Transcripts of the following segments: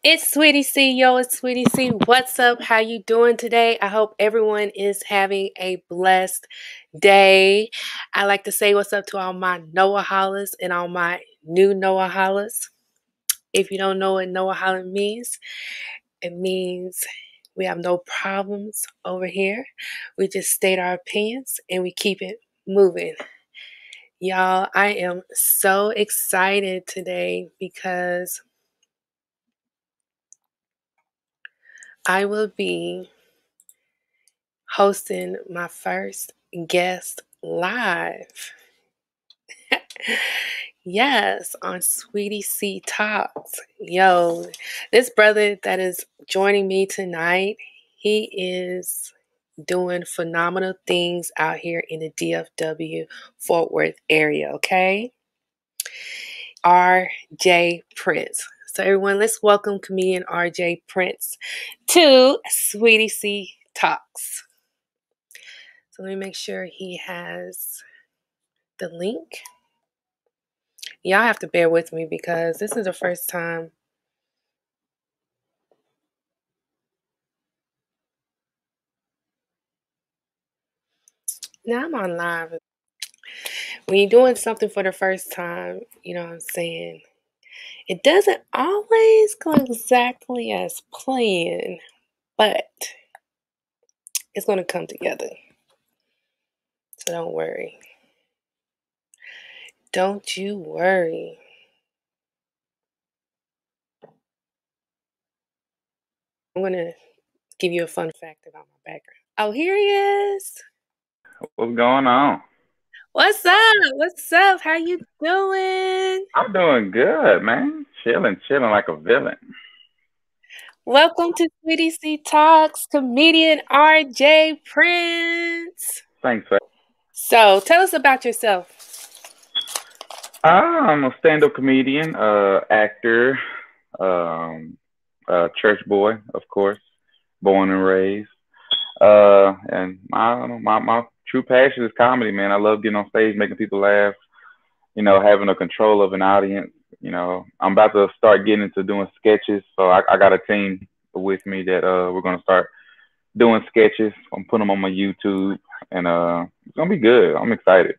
It's Sweetie C, yo, it's Sweetie C. What's up? How you doing today? I hope everyone is having a blessed day. I like to say what's up to all my WAHALA'S and all my new WAHALA'S. If you don't know what WAHALA means, it means we have no problems over here. We just state our opinions and we keep it moving. Y'all, I am so excited today because I will be hosting my first guest live. Yes, on Sweetie C Talks. Yo, this brother that is joining me tonight, he is doing phenomenal things out here in the DFW Fort Worth area, okay? RJ Prince. So everyone, let's welcome comedian RJ Prince to Sweetie C Talks. So let me make sure he has the link. Y'all have to bear with me because this is the first time. Now I'm on live. When you're doing something for the first time, you know what I'm saying? It doesn't always go exactly as planned, but it's going to come together. So don't worry. Don't you worry. I'm going to give you a fun fact about my background. Oh, here he is. What's going on? What's up? What's up? How you doing? I'm doing good, man. Chilling like a villain. Welcome to Sweetie C Talks, comedian RJ Prince. Thanks, sir. So, tell us about yourself. I'm a stand-up comedian, actor, church boy, of course, born and raised. And my true passion is comedy, man. I love getting on stage, making people laugh. You know, having a control of an audience. You know, I'm about to start getting into doing sketches, so I got a team with me that we're gonna start doing sketches. I'm putting them on my YouTube, and it's gonna be good. I'm excited.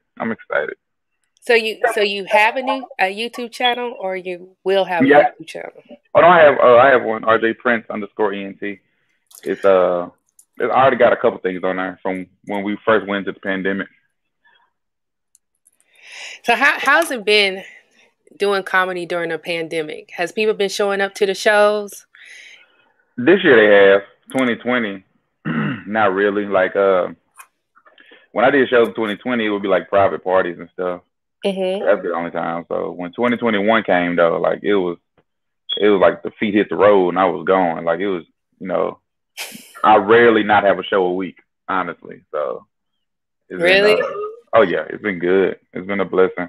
So you have a new YouTube channel, or you will have a Yeah. YouTube channel? Oh, no, I have one. RJ Prince _ENT. It's I already got a couple things on there from when we first went into the pandemic. So how's it been doing comedy during the pandemic? Has people been showing up to the shows? This year they have 2020. Not really. Like when I did shows in 2020, it would be like private parties and stuff. Mm-hmm. That's the only time. So when 2021 came though, like it was like the feet hit the road and I was going. Like it was, you know, I rarely not have a show a week, honestly. So it's Really? been, oh yeah, it's been good. It's been a blessing.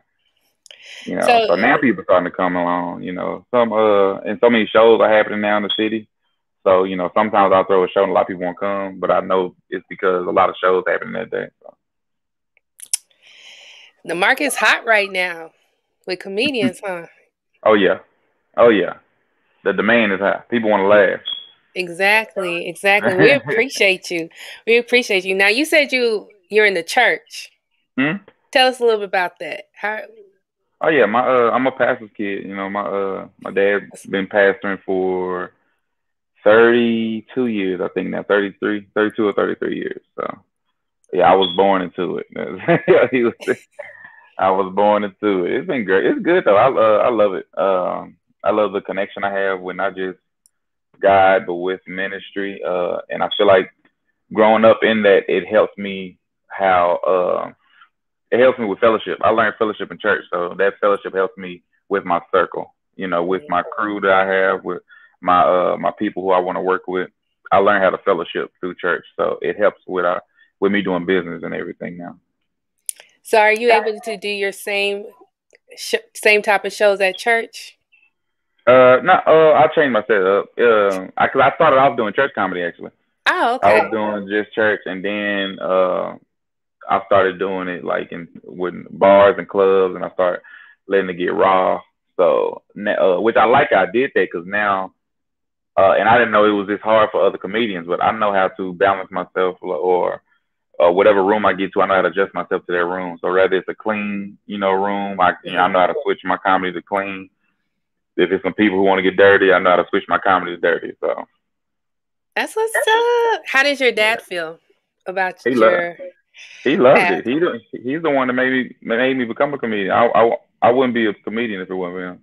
You know, so now people starting to come along. You know, and so many shows are happening now in the city. So you know, sometimes I'll throw a show and a lot of people won't come, but I know it's because a lot of shows happening that day. So. The market's hot right now with comedians, huh? Oh yeah. The demand is high. People want to laugh. Exactly. We appreciate you. Now you said you're in the church. Hmm? Tell us a little bit about that. Oh yeah, I'm a pastor's kid. You know, my dad's been pastoring for 32 years, I think now, 32 or 33 years. So yeah, I was born into it. I was born into it. It's been great. It's good though. I love it. I love the connection I have with not just God but with ministry. And I feel like growing up in that, it helps me with fellowship. I learned fellowship in church, so that fellowship helps me with my circle. You know, with my crew that I have, with my people who I want to work with. I learned how to fellowship through church, so it helps with me doing business and everything now. So, are you able to do your same type of shows at church? No, I changed my setup. I started off doing church comedy actually. Oh, okay. I was doing just church, and then I started doing it like with bars and clubs, and I started letting it get raw. So, which I like, I did that because now And I didn't know it was this hard for other comedians, but I know how to balance myself or whatever room I get to, I know how to adjust myself to that room. So rather it's a clean, room, I know how to switch my comedy to clean. If it's some people who want to get dirty, I know how to switch my comedy to dirty. So That's what's up. How did your dad feel about he loved your he loved path? it. He's the one that made me become a comedian. I wouldn't be a comedian if it wasn't for him.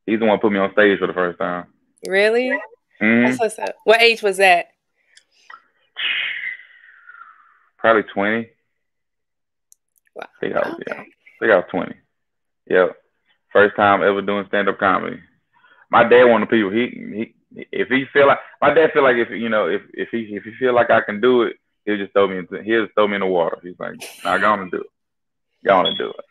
He's the one who put me on stage for the first time. Really? That's Mm-hmm. what's up. What age was that? Probably 20. Wow. Yeah. Okay. I think I was 20. Yep. First time ever doing stand up comedy. My dad one of the people. He if he feel like my dad feel like if he feel like I can do it, he'll just throw me in the water. He's like, nah, go on and do it. Go on and do it.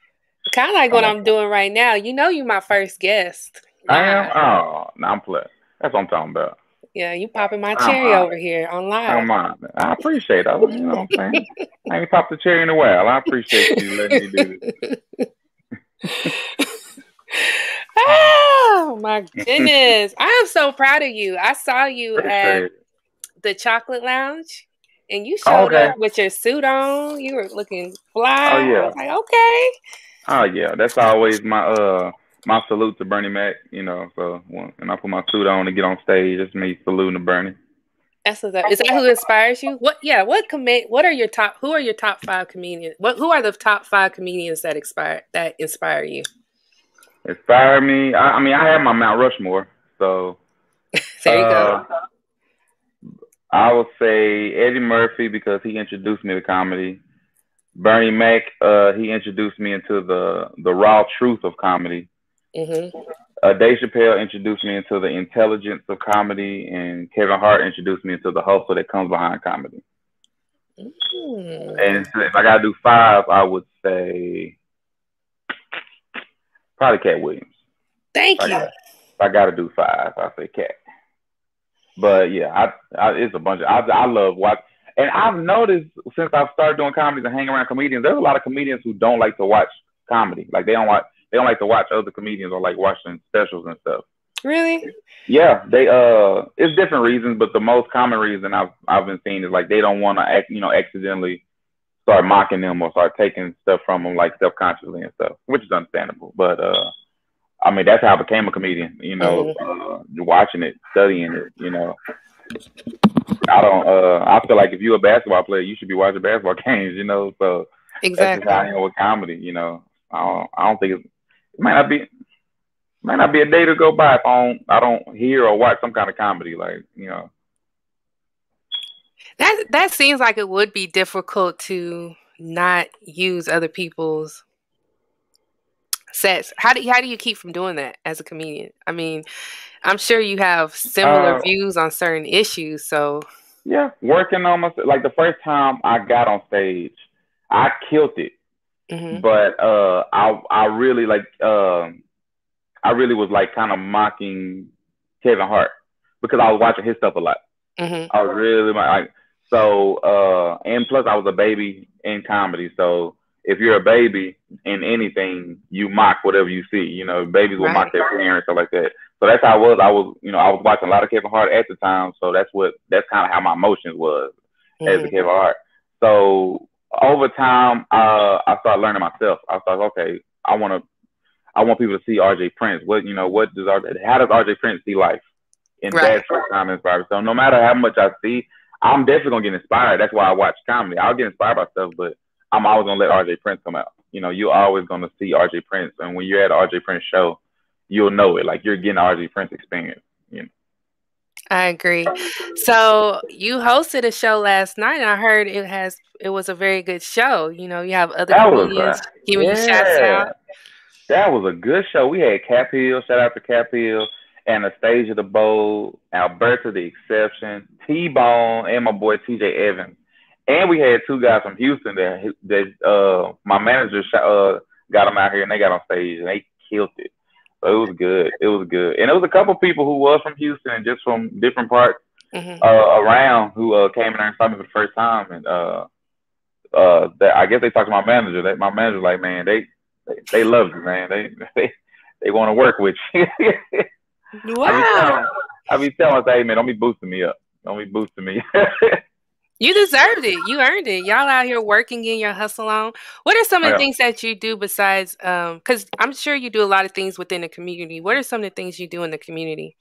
Kind of like I'm what like, I'm doing right now. You my first guest I am. live. Oh, no, I'm playing. That's what I'm talking about. Yeah, you popping my I'm cherry over here on live. Come on. I appreciate that. You know what I'm saying? I ain't popped the cherry in a while. I appreciate you letting me do this. Oh my goodness. I am so proud of you. I saw you at Appreciate it. the chocolate lounge and you Oh, showed okay. up with your suit on. You were looking fly. Oh I yeah. was like, okay. Oh yeah. That's always my salute to Bernie Mac. So when I put my suit on and get on stage, it's me saluting to Bernie. That's what's up. Is that who inspires you? What are your top who are your top 5 comedians? Who are the top 5 comedians that inspire you? Inspire me. I mean, I have my Mount Rushmore. So There you go. I would say Eddie Murphy because he introduced me to comedy. Bernie Mac, he introduced me into the raw truth of comedy. Mm-hmm. Dave Chappelle introduced me into the intelligence of comedy, and Kevin Hart introduced me into the hustle that comes behind comedy. And so if I gotta do 5, I would say probably Cat Williams. Thank you. If I gotta do 5, I say Cat. But yeah, it's a bunch of I love watch, and I've noticed since I've started doing comedies and hanging around comedians, there's a lot of comedians who don't like to watch comedy. Like they don't like to watch other comedians or like watching specials and stuff. Really? Yeah, it's different reasons, but the most common reason I've been seeing is like they don't want to accidentally start mocking them or start taking stuff from them like subconsciously and stuff, which is understandable. But I mean that's how I became a comedian. Watching it, studying it. I don't. I feel like if you're a basketball player, you should be watching basketball games. So that's just Exactly. how I am with comedy. I don't think it might not be a day to go by if I don't hear or watch some kind of comedy. That seems like it would be difficult to not use other people's sets. How do you keep from doing that as a comedian? I mean, I'm sure you have similar views on certain issues, so yeah, working on myself. Like the first time I got on stage, I killed it. mm-hmm. But I really I really was like kind of mocking Kevin Hart because I was watching his stuff a lot. Mm-hmm. I was really like and plus I was a baby in comedy, so if you're a baby in anything, you mock whatever you see. Babies will mock their parents or like that. So that's how I was. I was watching a lot of Kevin Hart at the time, so that's kind of how my emotions was as a Kevin Hart. So over time, I started learning myself. I thought, okay, I want people to see RJ Prince. How does RJ Prince see life? And that's what kind of inspired. So no matter how much I see, I'm definitely gonna get inspired. That's why I watch comedy. I'll get inspired by stuff, but I'm always gonna let RJ Prince come out. You're always gonna see RJ Prince, and when you're at an RJ Prince show, you'll know it. Like you're getting an RJ Prince experience. I agree. So you hosted a show last night, and I heard it was a very good show. You have other comedians giving you shouts out. That was a good show. We had Cap Hill, shout out to Cap Hill, Anastasia the Bold, Alberta the Exception, T-Bone, and my boy TJ Evans. And we had 2 guys from Houston that my manager got them out here, and they got on stage, and they killed it. So it was good. It was good. And there was a couple people who was from Houston and just from different parts around who came in there and saw me for the first time. And I guess they talked to my manager. My manager's like, man, they loved you, man. They want to work with you. Wow. I be telling myself, hey man, don't be boosting me up. Don't be boosting me. You deserved it. You earned it. Y'all out here working in your hustle on. What are some of the Yeah. things that you do besides because I'm sure you do a lot of things within the community. What are some of the things you do in the community?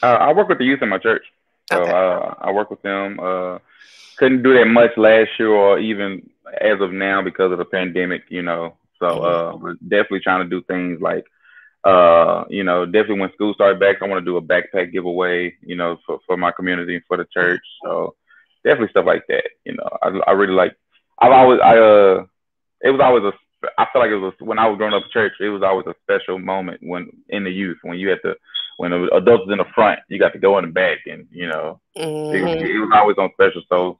I work with the youth in my church, so Okay. I work with them. Couldn't do that much last year or even as of now because of the pandemic, you know. So Mhm. we're definitely trying to do things like you know, definitely when school started back, I want to do a backpack giveaway, you know, for my community and for the Mhm. church. So definitely stuff like that. You know, I really like. I've always it was always a. I feel like it was when I was growing up in church. It was always a special moment when in the youth when you had to when the adults was in the front, you got to go in the back, and you know, Mhm. it was always on special. So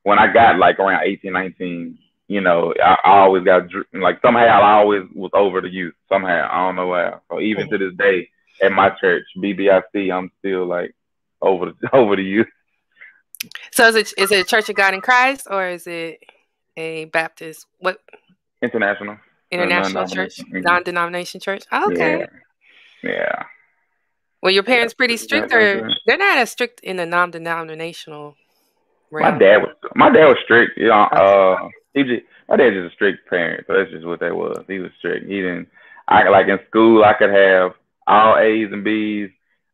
when I got like around 18, 19, you know, I always got like somehow I always was over the youth. Somehow I don't know how. So even Mhm. to this day at my church, BBIC, I'm still like over over the youth. So is it a Church of God in Christ or is it a Baptist? What International, international church? non-denomination. Mm-hmm. Non-denomination church? Oh, okay. Yeah, yeah, Were your yeah. parents pretty strict or they're not as strict in the non-denominational realm? My dad was strict. You know, Okay. my dad's just a strict parent. So that's just what that was. He was strict. He didn't. I like in school. I could have all A's and B's,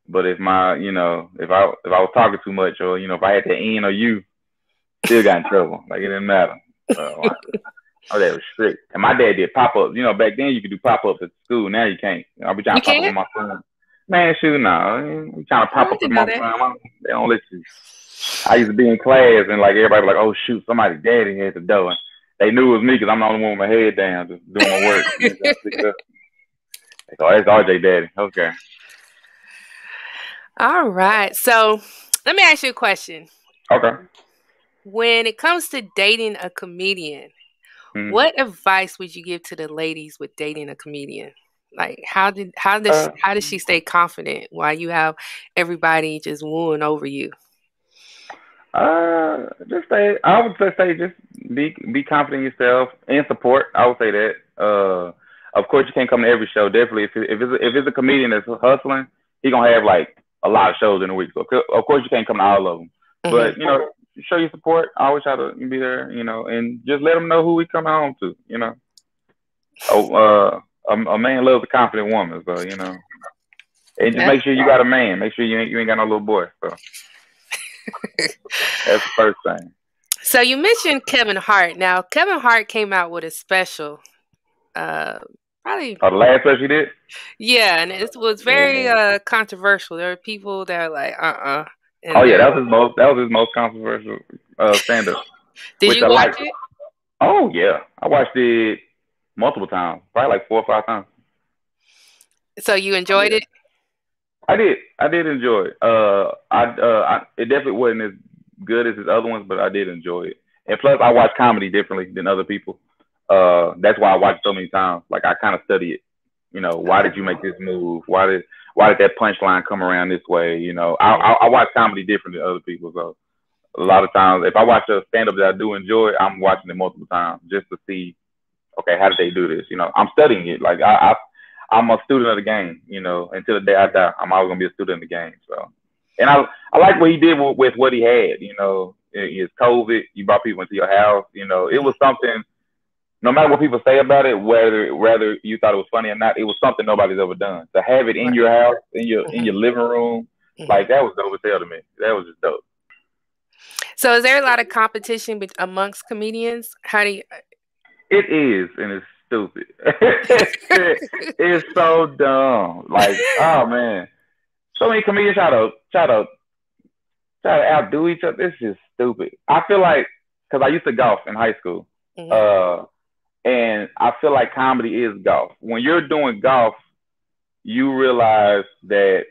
but if my, you know, if I was talking too much or you know if I had the N or U, still got in trouble. Like it didn't matter. So my dad was strict. And my dad did pop ups. You know, back then you could do pop ups at school. Now you can't. I'll be trying You to pop up can't? with my son. Man, shoot, no. I'm trying to Oh, pop I up with didn't my know that. son. They don't let you. I used to be in class and like everybody was like, oh shoot, somebody's daddy here at the door. And they knew it was me because I'm the only one with my head down, just doing my work. And they picked up. They go, oh, that's RJ daddy. Okay. All right. So let me ask you a question. Okay. When it comes to dating a comedian, Mm-hmm. what advice would you give to the ladies with dating a comedian? Like Uh, how does she stay confident while you have everybody just wooing over you? just say I would just say just be confident in yourself and support. I would say that. Of course you can't come to every show. Definitely, if it's a comedian that's hustling, he gonna have like a lot of shows in a week. So of course you can't come to all of them. Hmm. But you know, show your support. I always try to be there. You know, and just let them know who we come home to. You know, oh, a man loves a confident woman. So you know, and just Yeah. make sure you got a man. Make sure you ain't got no little boy. So that's the first thing. So you mentioned Kevin Hart. Now Kevin Hart came out with a special. Uh, Probably Oh, the last person you did. yeah, and it was very Yeah. controversial. There were people that are like, Oh and yeah, there. that was his most controversial stand up, Did which you I watch like. it? Oh yeah, I watched it multiple times, probably like 4 or 5 times. So you enjoyed it? I did enjoy it. It definitely wasn't as good as his other ones, but I did enjoy it. And plus, I watch comedy differently than other people. That's why I watch so many times. Like I kind of study it. You know, why Okay. did you make this move? Why did that punchline come around this way? You know, Mhm. I watch comedy different than other people. So a lot of times, if I watch a stand up that I do enjoy, I'm watching it multiple times just to see, okay, how did they do this? You know, I'm studying it. Like I'm a student of the game. You know, until the day I die, I'm always gonna be a student of the game. So, and I like what he did with what he had. You know, it's COVID. You brought people into your house. You know, it Mhm. was something. No matter what people say about it, whether you thought it was funny or not, it was something nobody's ever done. To have it in Right. your house, in Mhm. your living room, Mhm. like that was dope as hell to me. That was just dope. So is there a lot of competition amongst comedians? How do you? It is, and it's stupid. It's so dumb. Like, oh man, so many comedians try to outdo each other. It's just stupid. I feel like because I used to golf in high school, Mhm. uh, and I feel like comedy is golf. When you're doing golf, you realize that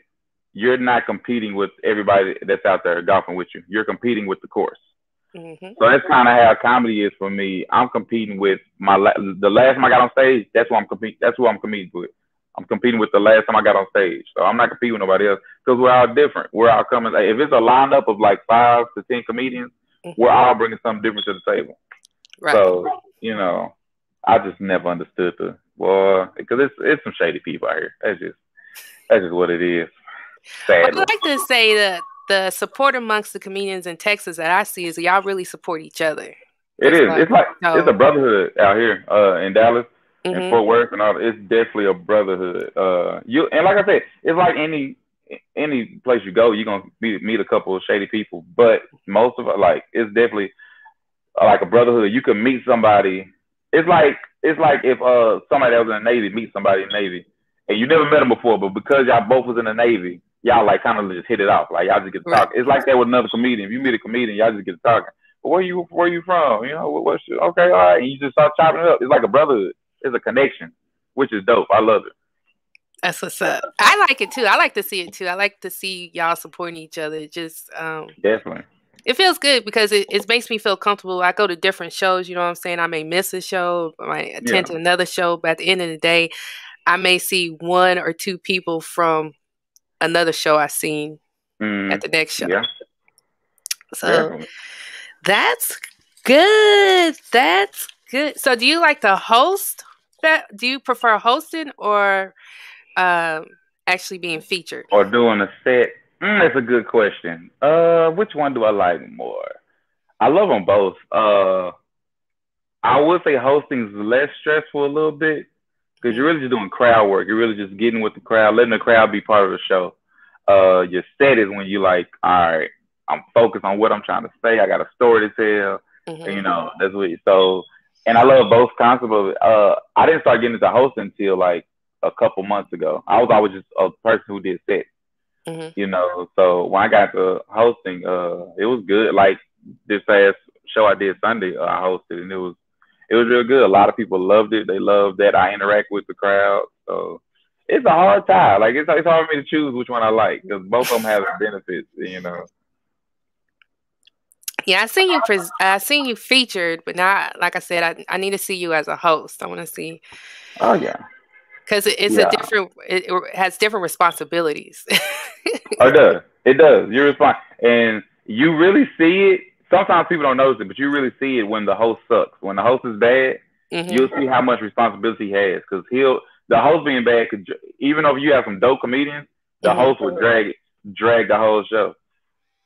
you're not competing with everybody that's out there golfing with you. You're competing with the course. Mhm. So that's kind of how comedy is for me. I'm competing with the last time I got on stage. That's what I'm competing. That's who I'm competing with. I'm competing with the last time I got on stage. So I'm not competing with nobody else because we're all different. We're all coming. Like, if it's a lineup of like 5 to 10 comedians, we're Mhm. all bringing something different to the table. Right. So you know, I just never understood the well because it's some shady people out here. That's just what it is. Well, sadly. I like to say that the support amongst the comedians in Texas that I see is y'all really support each other. It It's is. like It's like it's a so. brotherhood out here in Dallas and Mhm. Fort Worth and all. It's definitely a brotherhood. You and like I said, it's like any place you go, you're gonna meet a couple of shady people, but most of it, like, it's definitely like a brotherhood. You can meet somebody. It's like if somebody that was in the Navy meets somebody in the Navy, and you never met them before, but because y'all both was in the Navy, y'all like kind of just hit it off. Like y'all just get to Right. talk. It's like that with another comedian. If you meet a comedian, y'all just get to talking. But where you from? You know what's okay, all right, and you just start chopping it up. It's like a brotherhood. It's a connection, which is dope. I love it. That's what's up. I like it too. I like to see it too. I like to see y'all supporting each other. It just Definitely. it feels good because it makes me feel comfortable. I go to different shows, you know what I'm saying? I may miss a show, I might Yeah. attend to another show, but at the end of the day, I may see one or two people from another show I seen at Mm, the next show. yeah. So Definitely. that's good. That's good. So do you like to host that? Do you prefer hosting or um, actually being featured? Or doing a set. That's a good question. Which one do I like more? I love them both. I would say hosting is less stressful a little bit because you're Mm, really just doing crowd work. You're really just getting with the crowd, letting the crowd be part of the show. Your set is when you like, all right, I'm focused on what I'm trying to say. I got a story to tell. mhm, That's what. So, and I love both concepts of it. I didn't start getting into hosting until like a couple months ago. I was always just a person who did sets. mhm. So when I got to hosting, it was good. Like this past show I did Sunday, I hosted, and it was real good. A lot of people loved it. They loved that I interact with the crowd. So it's a hard tie. Like it's hard for me to choose which one I like because both of them have their benefits. Yeah, I seen you featured, but now, like I said, I need to see you as a host. I want to see Oh yeah, because it's a yeah. different. It has different responsibilities. Oh, it does. It does. You respond, and you really see it. Sometimes people don't notice it, but you really see it when the host sucks. When the host is bad, Hmm. you'll see how much responsibility he has because the host being bad could, even though you have some dope comedians, the Hmm. host would drag the whole show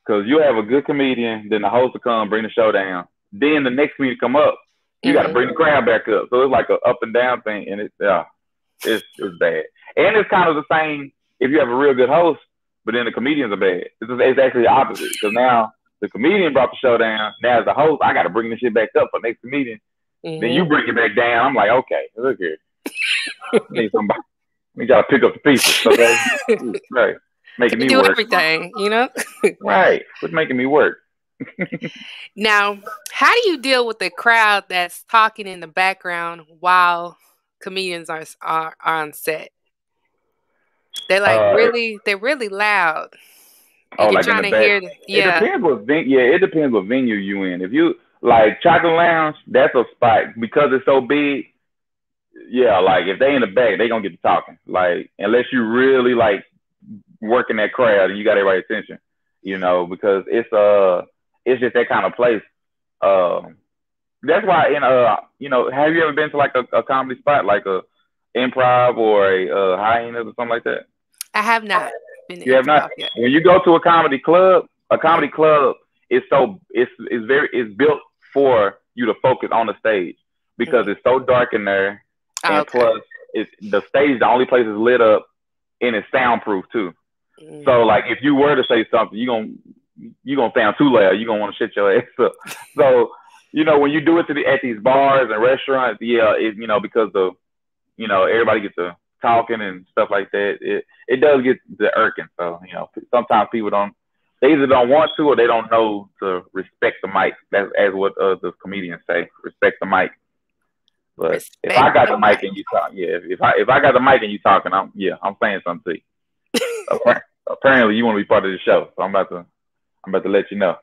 because you have a good comedian, then the host will come bring the show down, then the next comedian come up, you got to Hmm. bring the crowd back up. So it's like a up and down thing, and it's bad. And it's kind of the same if you have a real good host, but then the comedians are bad. It's actually the opposite because now the comedian brought the show down. Now as the host, I got to bring the shit back up for next comedian. Then Hmm. you bring it back down. I'm like, okay, look here. I need somebody. We got to pick up the pieces. Okay, right, making Can't me do work. everything, you know. Right, quit making me work. Now, how do you deal with the crowd that's talking in the background while comedians are on set? Uh, They're really loud, and oh, you're like in trying the to back. hear. It Yeah. depends it depends what venue you in. If you like Chocolate Lounge, that's a spot because it's so big. Yeah, like if they in the back, they gonna get to talking. Like unless you really like working that crowd and you got everybody's attention, because it's just that kind of place. Um, that's why have you ever been to like a comedy spot like a improv or a hyenas or something like that? I have not been to You have not. improv yet. When you go to a comedy club is it's built for you to focus on the stage because Mhm. it's so dark in there, Oh, and okay. plus it's the stage the only place is lit up and it's soundproof too. So Mhm. like if you were to say something, you gonna sound too loud. You gonna want to shit your ass up. So when you do it at these bars and restaurants, yeah, because everybody gets to talking and stuff like that. It does get to irking. So sometimes people they either don't want to or they don't know to respect the mic. That's as what the comedians say, respect the mic. But if Respect I got the the mic mic. and you talk, yeah. If I got the mic and you talking, I'm saying something to you. Apparently you want to be part of the show, so I'm about to let you know.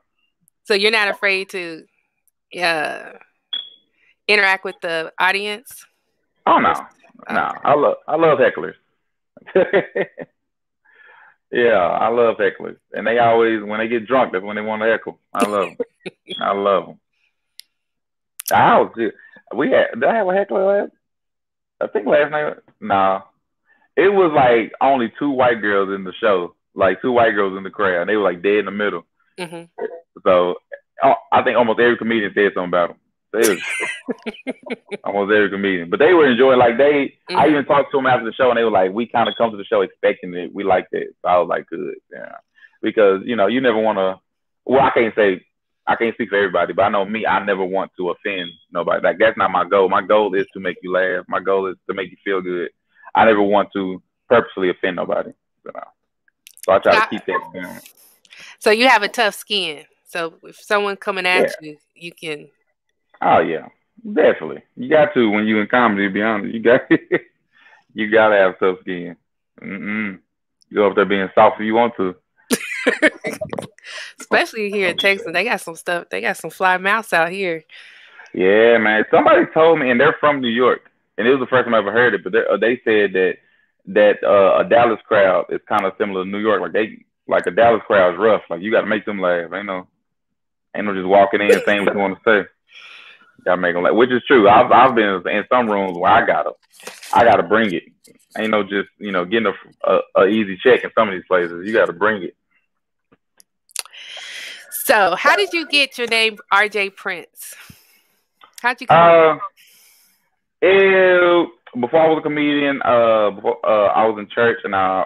So you're not afraid to uh, interact with the audience? Oh Or, no, no, okay. I love hecklers. Yeah, I love hecklers, and they always when they get drunk, that's when they want to heckle. I love them. I love them. I was did I have a heckler last? I think last night. No, it was like only two white girls in the show, like two white girls in the crowd. They were like dead in the middle. Mhm. So I think almost every comedian said something about them. So it was almost every comedian, but they were enjoying. Like I Mhm. even talked to them after the show, and they were like, "We kind of come to the show expecting it. We liked it." So I was like, "Good, yeah," because you never want to. Well, I can't speak for everybody, but I know me. I never want to offend nobody. Like that's not my goal. My goal is to make you laugh. My goal is to make you feel good. I never want to purposely offend nobody. You know? So I try to So, keep that going. so you have a tough skin. So if someone coming at Yeah. you, you can. Oh yeah. Definitely. You got to when you in comedy. To be honest, you got you gotta have tough skin. Mm-mm. You go up there being soft if you want to. Especially here in Texas, they got some stuff. They got some fly mouths out here. Yeah, man. Somebody told me, and they're from New York, and it was the first time I ever heard it. But they said that a Dallas crowd is kind of similar to New York. Like a Dallas crowd is rough. Like you got to make them laugh. Ain't no just walking in saying what you want to say. You gotta make them laugh, which is true. I've been in some rooms where I gotta bring it. Ain't no just getting a easy check in some of these places. You gotta bring it. So, how did you get your name, RJ Prince? How'd you come up? Uh, before I was a comedian, I was in church and I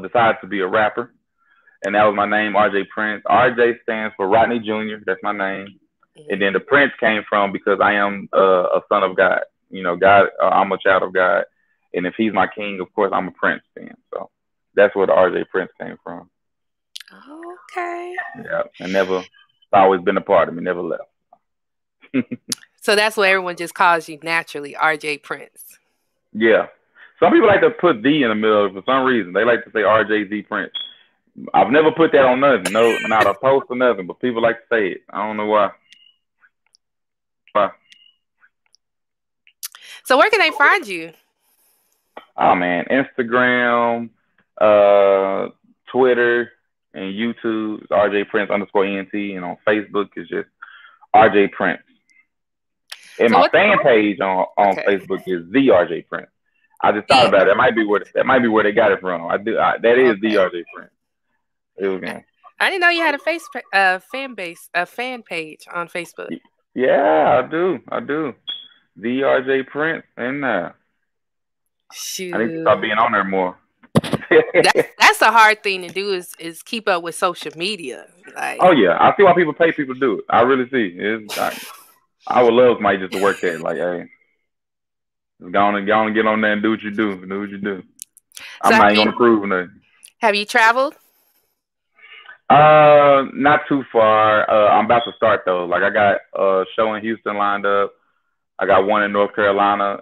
decided to be a rapper, and that was my name, RJ Prince. RJ stands for Rodney Jr. That's my name, and Mhm. then the Prince came from because I am a son of God. God, I'm a child of God, and if He's my king, of course I'm a prince. Then, so that's where the RJ Prince came from. Okay. Yeah, and never, it's always been a part of me, never left. So that's what everyone just calls you naturally, RJ Prince. Yeah, some people like to put "the" in the middle for some reason. They like to say RJZ Prince. I've never put that on nothing. No, not a post or nothing. But people like to say it. I don't know why. Why? So where can they find you? Oh man, Instagram, uh, Twitter, and YouTube is RJ Prince _ENT, and on Facebook is just RJ Prince. And So my what? fan page on Okay. Facebook is the RJ Prince. I just thought The about it. That might be where they got it from. That is the okay. RJ Prince. It was, I, I didn't know you had a fan base, a fan page on Facebook. yeah, I do. I do. The RJ Prince, and I need to start Shoot. being on there more. That's a hard thing to do is keep up with social media. Oh Like yeah, I see why people pay people to do it. I really see. I would love somebody just to work that. Like, hey, just go on and get on there and do what you do. Do what you do. so I'm not even gonna prove nothing. have you traveled? Not too far. I'm about to start though. Like I got a show in Houston lined up. I got one in North Carolina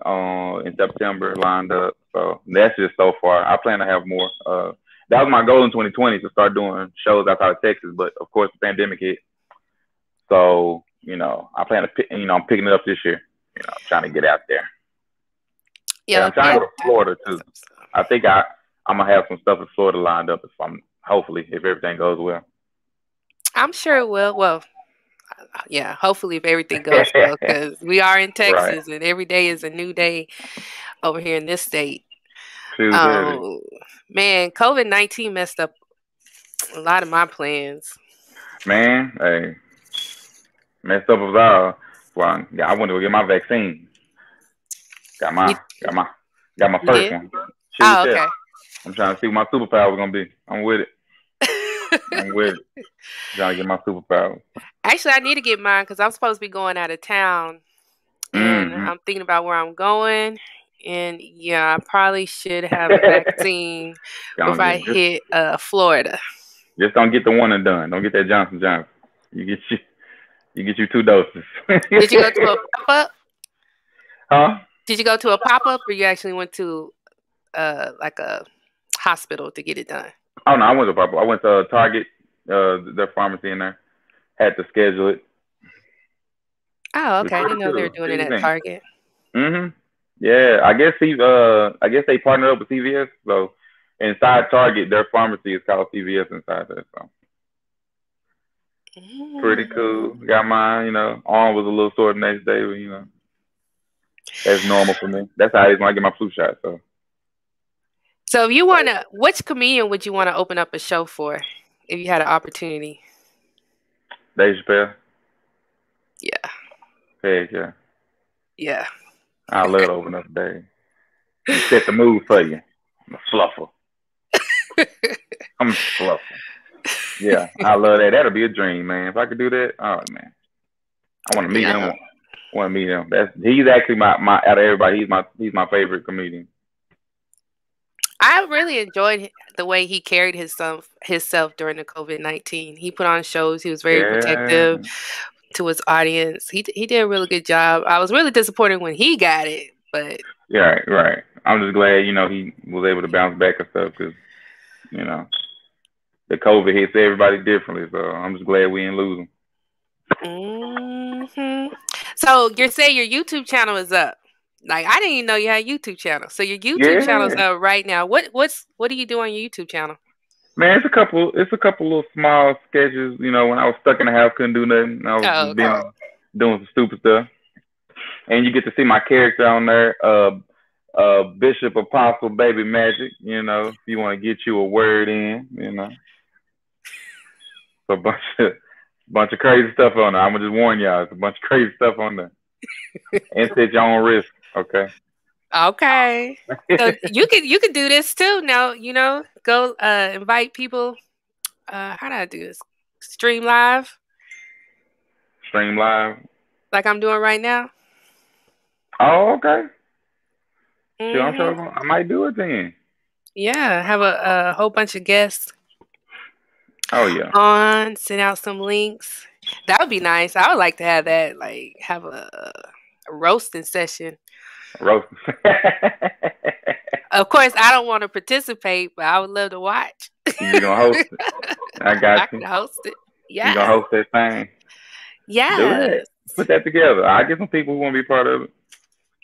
in September lined up. So that's just so far. I plan to have more. That was my goal in 2020 to start doing shows outside of Texas, but of course the pandemic hit. So I plan to I'm picking it up this year. Trying to get out there, and Yeah, I'm trying to go to Florida too. I think I'm gonna have some stuff in Florida lined up hopefully if everything goes well. I'm sure it will. Well, yeah, hopefully if everything goes well, because we are in Right. Texas and every day is a new day over here in this state. Too dirty. Oh man, COVID-19 messed up a lot of my plans. Man, hey, messed up with all. Well, I went to go get my vaccine. Got You, my got my got my you first did? one. Shoot, Oh, yeah. okay. I'm trying to see what my superpower is gonna be. I'm with it. I'm with it. Trying to get my superpower. Actually, I need to get mine because I'm supposed to be going out of town, and Mm-hmm. I'm thinking about where I'm going. And yeah, I probably should have a vaccine Gonna before I get hit Florida. just don't get the one and done. Don't get that Johnson Johnson. You get you you get you 2 doses. Did you go to a pop up? Huh? Did you go to a pop up, or you actually went to like a hospital to get it done? Oh no, I went to Papa. I went to Target, their pharmacy in there. Had to schedule it. Oh, It was okay. I pretty didn't know they were cool. doing See it what you at think. Target. Yeah, I guess they partnered up with CVS. So inside Target, their pharmacy is called CVS inside there. So pretty cool. Mm. Got mine. Arm was a little sore the next day, but that's normal for me. That's how I is when I get my flu shot. So So if you wanna, which comedian would you want to open up a show for if you had an opportunity? Dave Chappelle. Yeah, Heck yeah. yeah. I love to open up today. And set the mood for you. I'm a fluffer. I'm a fluffer. Yeah, I love that. That'll be a dream, man. If I could do that, oh man, I want to meet him. Yeah. I want to meet him. He's actually my out of everybody. He's my favorite comedian. I really enjoyed the way he carried himself during the COVID-19. He put on shows. He was very Yeah, protective to his audience. He did a really good job. I was really disappointed when he got it, but yeah, right, right. I'm just glad he was able to bounce back and stuff because you know the COVID hits everybody differently. So I'm just glad we didn't lose him. So you're saying your YouTube channel is up? Like I didn't even know you had a YouTube channel. So your YouTube channel is Yeah, up right now. What do you do on your YouTube channel? man, it's a couple little small sketches. When I was stuck in the house, couldn't do nothing. I was Oh, just okay. doing some stupid stuff, and you get to see my character on there. Bishop Apostle Baby Magic. If you want to get you a word in, a bunch of crazy stuff on there. I'm gonna just warn y'all, it's a bunch of crazy stuff on there. And at your own risk, okay? Okay. So you can do this too. Now, go invite people. How do I do this? Stream live Stream live. like I'm doing right now. Oh, okay. Sure, I'm Hmm. sure I might do it then. Yeah, have a whole bunch of guests Oh yeah. on. Send out some links. That would be nice. I would like to have that. Like have a roasting session. Roast. Of course, I don't want to participate, but I would love to watch. You gonna host it? I I got can you. host it. You gonna Yes. host that thing? Do that. Yes. Put that together. I get some people who want to be part of it.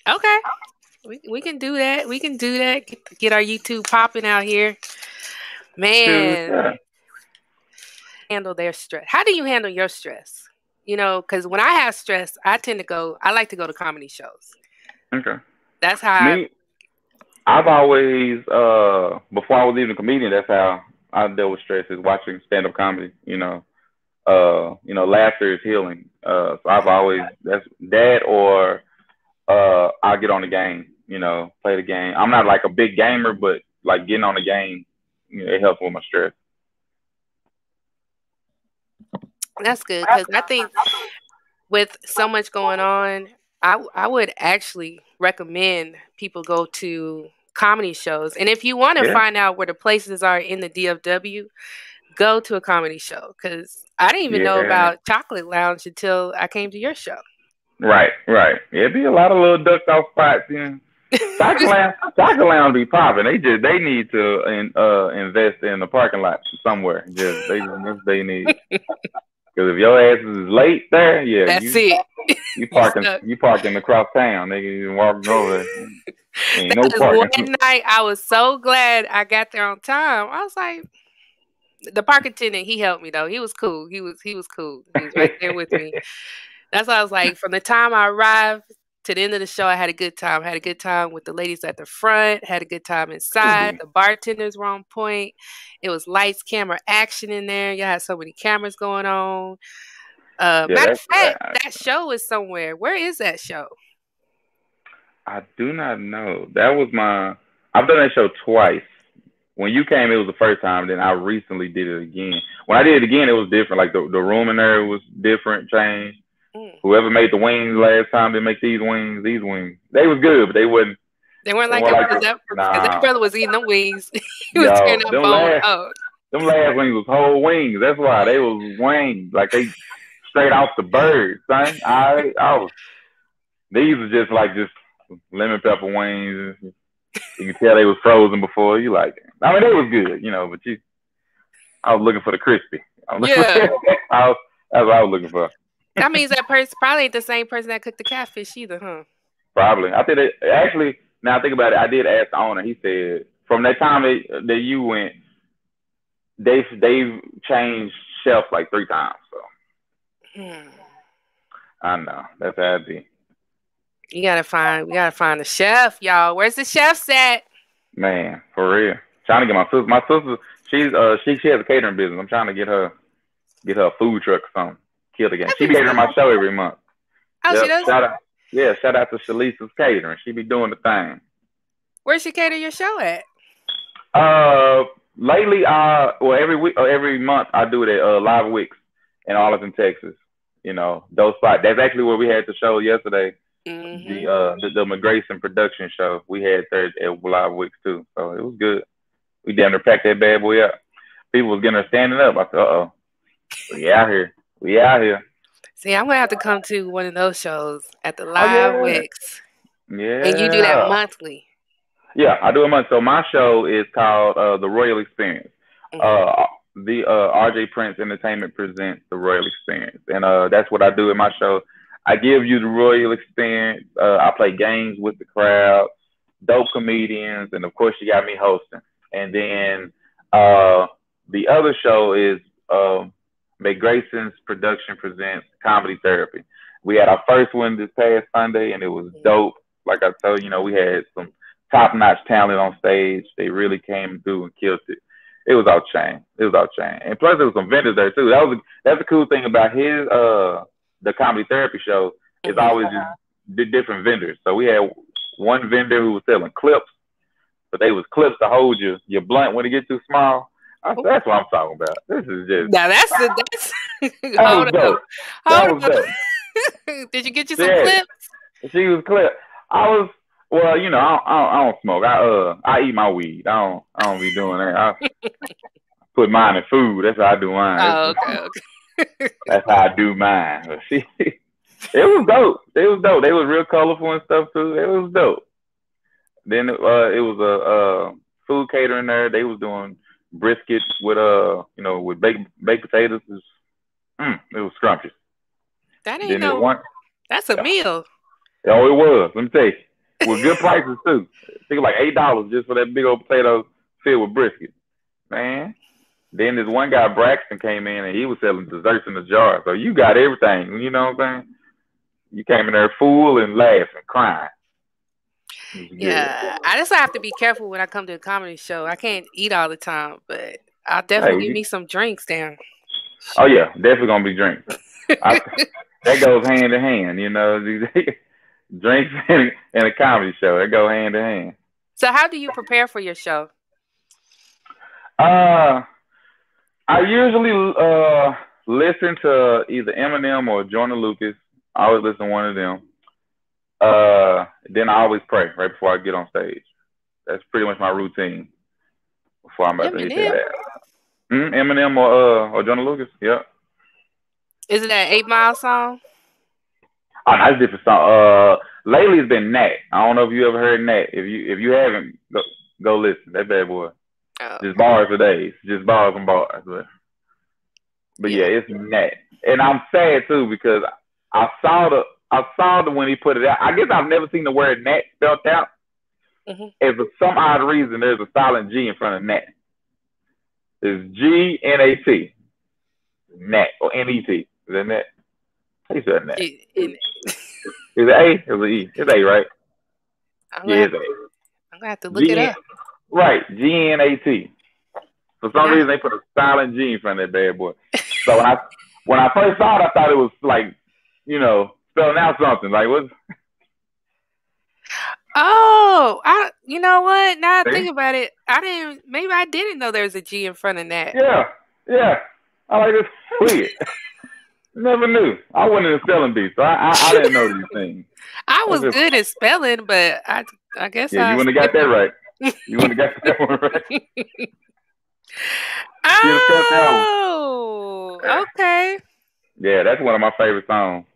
Okay. We can do that. We can do that. Get our YouTube popping out here. Shoot, Man, yeah. handle their stress. How do you handle your stress? Because when I have stress, I like to go to comedy shows. Okay. That's how Me, I've always, before I was even a comedian, that's how I dealt with stress is watching stand up comedy. Laughter is healing. So I've always that's that or I'll get on the game. Play the game. I'm not like a big gamer, but like getting on the game, it helps with my stress. that's good because I think with so much going on, I would actually recommend people go to comedy shows. And if you want to Yeah, find out where the places are in the DFW, go to a comedy show because I didn't even know yeah. about Chocolate Lounge until I came to your show. Right, right. Yeah, it'd be a lot of little ducked off spots. Soccer lounge be popping. They need to invest in the parking lot somewhere. They need because if your ass is late there, yeah, That's it. you You parking stuck. you parking across town. Nigga, you walking over there. Ain't That no was parking. one night I was so glad I got there on time. I was like, the park attendant, he helped me though. He was cool. He was cool. He was right there with me. That's why I was like, from the time I arrived to the end of the show, I had a good time. I had a good time with the ladies at the front, had a good time inside. The bartenders were on point. It was lights, camera, action in there. You had so many cameras going on. Yeah, Matter of fact, that show is somewhere. Where is that show? I do not know. I've done that show twice. When you came, it was the first time. Then I recently did it again. When I did it again, it was different. Like the room in there was different, changed. Mm. Whoever made the wings last time, they make these wings. These wings, they was good, but they wouldn't. They weren't They like weren't that like because this. that Nah, brother was eating them wings. He was tearing yo, that bone up. them last wings was whole wings. That's why they was wings, like they straight off the bird, son. These are just lemon pepper wings. You can tell they was frozen before. I mean, they was good, but I was looking for the crispy. Yeah. That's what I was looking for. That means that person probably ain't the same person that cooked the catfish either, huh? Probably. I think actually, now I think about it, I did ask the owner. He said from that time that you went, they've changed chefs like 3 times. So Hmm. I know that's how it be. We gotta find the chef, y'all. Where's the chefs at? Man, for real. Trying to get my sister. My sister, she has a catering business. I'm trying to get her a food truck or something. Kill the game. That'd She be be catering my fun. show every month. Oh, she Yep. does? Shout out. Yeah, shout out to Shalisa's Catering. She be doing the thing. Where's she cater your show at? Uh, lately, well, every week or every month I do it at Live Wicks in Arlington, Texas. You know, those spots. That's actually where we had the show yesterday. Mm-hmm. The McGrayson production show. We had there at Live Wicks too, so it was good. We damn near packed that bad boy up. People was getting her standing up. I said, uh-oh, we out here. We out here. See, I'm gonna have to come to one of those shows at the Oh Live yeah, Wicks. And you do that yeah, monthly. yeah. I do a month. So my show is called The Royal Experience. Mm-hmm. The RJ Prince Entertainment presents The Royal Experience, and that's what I do in my show. I give you the Royal Experience. I play games with the crowd, dope comedians, and of course you got me hosting. And then the other show is McGrayson's production presents Comedy Therapy. We had our first one this past Sunday, and it was dope. Like I told you, we had some top-notch talent on stage. They really came through and killed it. It was out chain. It was out chain. And plus, there was some vendors there too. That's the cool thing about his the Comedy Therapy show is always just different vendors. So we had one vendor who was selling clips, but they was clips to hold your blunt when it gets too small. That's what I'm talking about. This is just Now that's that hold was dope. up. That Hold was dope. up. Did you get you some Yeah, clips? she was clip. I was well, I don't smoke. I eat my weed. I don't be doing that. I put mine in food. That's how I do mine. Oh, okay. That's how I do mine. But it was dope. It was dope. They was real colorful and stuff too. It was dope. Then it was a food catering there. They was doing briskets with with baked potatoes. It was scrumptious. That ain't Then it one. that's a meal. Oh, it was. Let me tell you, with good prices too. I think like $8 just for that big old potato filled with brisket, man. Then this one guy Braxton came in and he was selling desserts in the jar. So you got everything. You know what I'm saying? You came in there full and laughing, crying. Yeah, I just have to be careful when I come to a comedy show. I can't eat all the time, but I'll definitely give me some drinks down. Oh yeah, definitely gonna be drinks. That goes hand in hand, drinks and a comedy show. That go hand in hand. So how do you prepare for your show? I usually listen to either Eminem or Joyner Lucas. I always listen to one of them. Then I always pray right before I get on stage. That's pretty much my routine before I'm about to hit that. Eminem or Joyner Lucas, yeah. Is it that 8 Mile song? Oh, that's a different song. Lately it's been Nat. I don't know if you ever heard Nat. If you haven't, go listen. That bad boy. Oh. Just bars for days. Just bars and bars. But yeah, it's Nat. And I'm sad too because I saw the when he put it out. I guess I've never seen the word Nat spelled out. And for some odd reason, there's a silent G in front of Nat. It's GNAT. Nat or NET. Is that Nat? How you say Nat? Is it A or is it E? It's A, right? It's A. I'm gonna have to look it up. Right, GNAT. For some reason, they put a silent G in front of that bad boy. So when I first saw it, I thought it was like, spelling out something. Like what? Oh, you know what? Now I think about it, maybe I didn't know there was a G in front of that. Yeah. I like this. Weird. Never knew. I wasn't in a spelling bee, so I didn't know these things. I was good at spelling, but I guess you wouldn't have got that right. You wouldn't have got that one right. Oh, okay. Yeah, that's one of my favorite songs.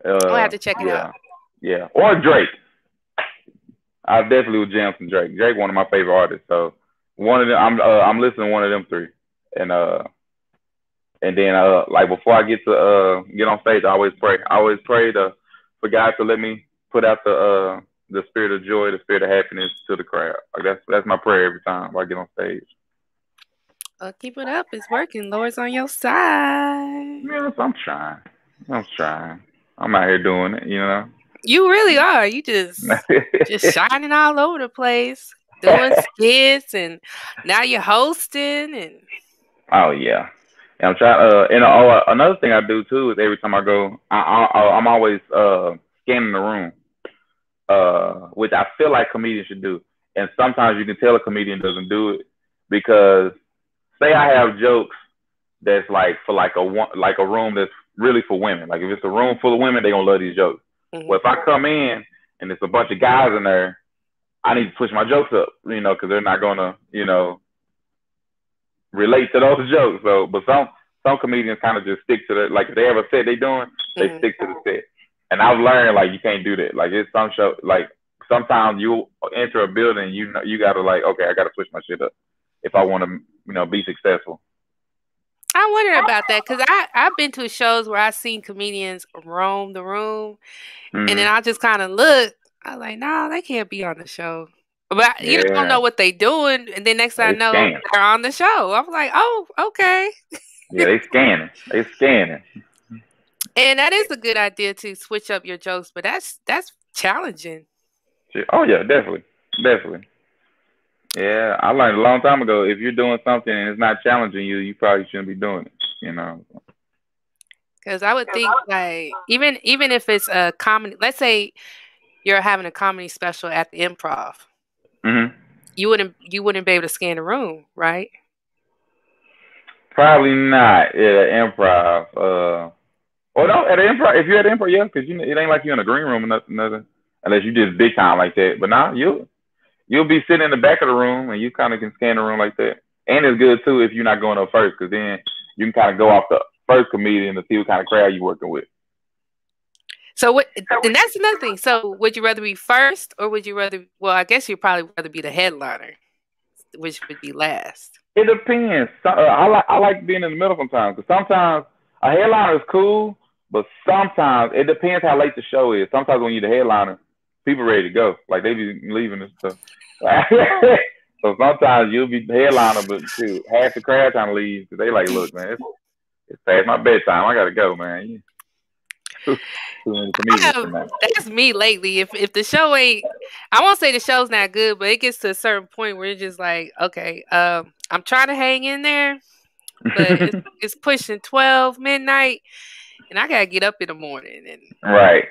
I'll have to check it out. Yeah, or Drake. I definitely would jam some Drake. Drake, one of my favorite artists. So one of them, I'm listening to one of them three, and then like before I get on stage, I always pray. I always pray for God to let me put out the spirit of joy, the spirit of happiness to the crowd. Like that's my prayer every time I get on stage. Keep it up. It's working. Lord's on your side. Yes, I'm trying. I'm out here doing it, You really are. You just shining all over the place. doing skits, and now you're hosting, and Oh yeah. And I'm trying. And another thing I do too is every time I go, I'm always scanning the room, which I feel like comedians should do. And sometimes you can tell a comedian doesn't do it because say I have jokes that's like for like a room that's really for women. Like if it's a room full of women, they gonna love these jokes. Well, if I come in and there's a bunch of guys in there, I need to push my jokes up, because they're not gonna, relate to those jokes. So, but some comedians kind of just stick to the, like if they have a set they doing, they stick to the set. And I've learned like you can't do that. Like it's some show, like sometimes you enter a building, you gotta like, okay, I gotta push my shit up if I want to, be successful. I wonder about that because I've been to shows where I've seen comedians roam the room, and then I just kind of look. I was like, nah, they can't be on the show. But I don't know what they doing, and then next thing I know, they're on the show. I was like, oh, okay. Yeah, they scanning. And that is a good idea to switch up your jokes, but that's challenging. Oh yeah, definitely. Yeah, I learned a long time ago. If you're doing something and it's not challenging you, you probably shouldn't be doing it. Because I would think like even if it's a comedy, let's say you're having a comedy special at the Improv, you wouldn't be able to scan the room, right? Probably not at an Improv. Or no, at an Improv. If you're at an Improv, yeah, because it ain't like you're in a green room or nothing, unless you just big time like that. But now you'll be sitting in the back of the room and you kind of can scan the room like that. And it's good too if you're not going up first, because then you can kind of go off the first comedian to see what kind of crowd you're working with. So what? And that's another thing. So would you rather be first, or would you rather? Well, I guess you'd probably rather be the headliner, which would be last. It depends. I like being in the middle sometimes, because sometimes a headliner is cool, but sometimes it depends how late the show is. Sometimes when you're the headliner, people ready to go, like they be leaving and stuff. So sometimes you'll be the headliner, but shoot, half the crowd trying to leave because they like, look, man, it's past my bedtime. I gotta go, man. That's me lately. If the show ain't, I won't say the show's not good, but it gets to a certain point where it's just like, okay, I'm trying to hang in there, but it's pushing 12 midnight, and I gotta get up in the morning. And right.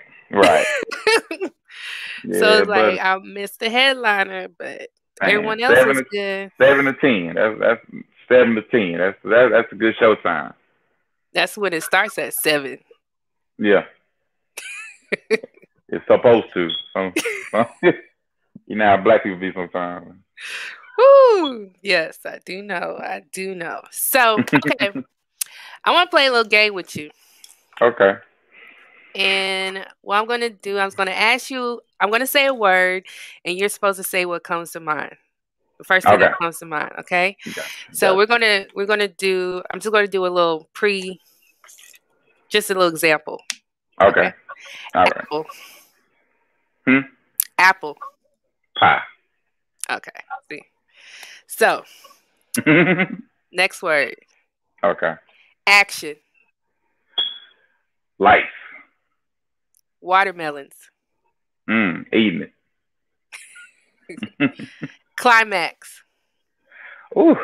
So it's like I missed the headliner, but everyone else is good. 7 to 10. That's 7 to 10. That's a good show time. That's when it starts at 7. Yeah. It's supposed to. You know how black people be sometimes. Woo! Yes, I do know. So, okay. I want to play a little game with you. Okay. And what I'm going to do, I'm going to ask you, I'm going to say a word, and you're supposed to say what comes to mind. The first thing that comes to mind, okay? So we're going to do, I'm just going to do a little just a little example. Okay. All right. Apple. Hmm? Apple. Pie. Okay. See. So, next word. Okay. Action. Life. Watermelons. Eating it. Climax. Ooh.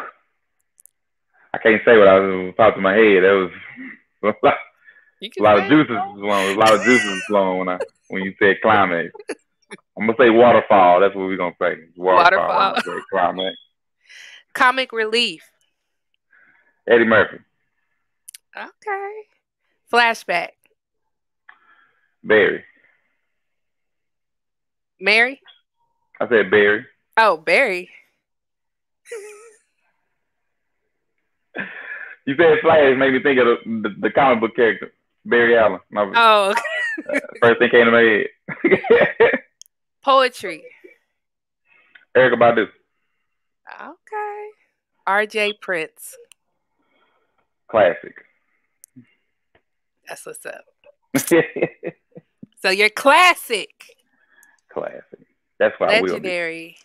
I can't say what I was popped in my head. That was a lot of juices flowing. A lot of juices flowing when you said climax. I'm gonna say waterfall. That's what we're gonna say. Waterfall. Climax. Comic relief. Eddie Murphy. Okay. Flashback. Barry. Mary? I said Barry. Oh, Barry. You said Flash made me think of the comic book character, Barry Allen. Oh, okay. First thing came to my head. Poetry. Erykah Badu. Okay. R.J. Prince. Classic. That's what's up. So you're classic. Classic. That's why Legendary.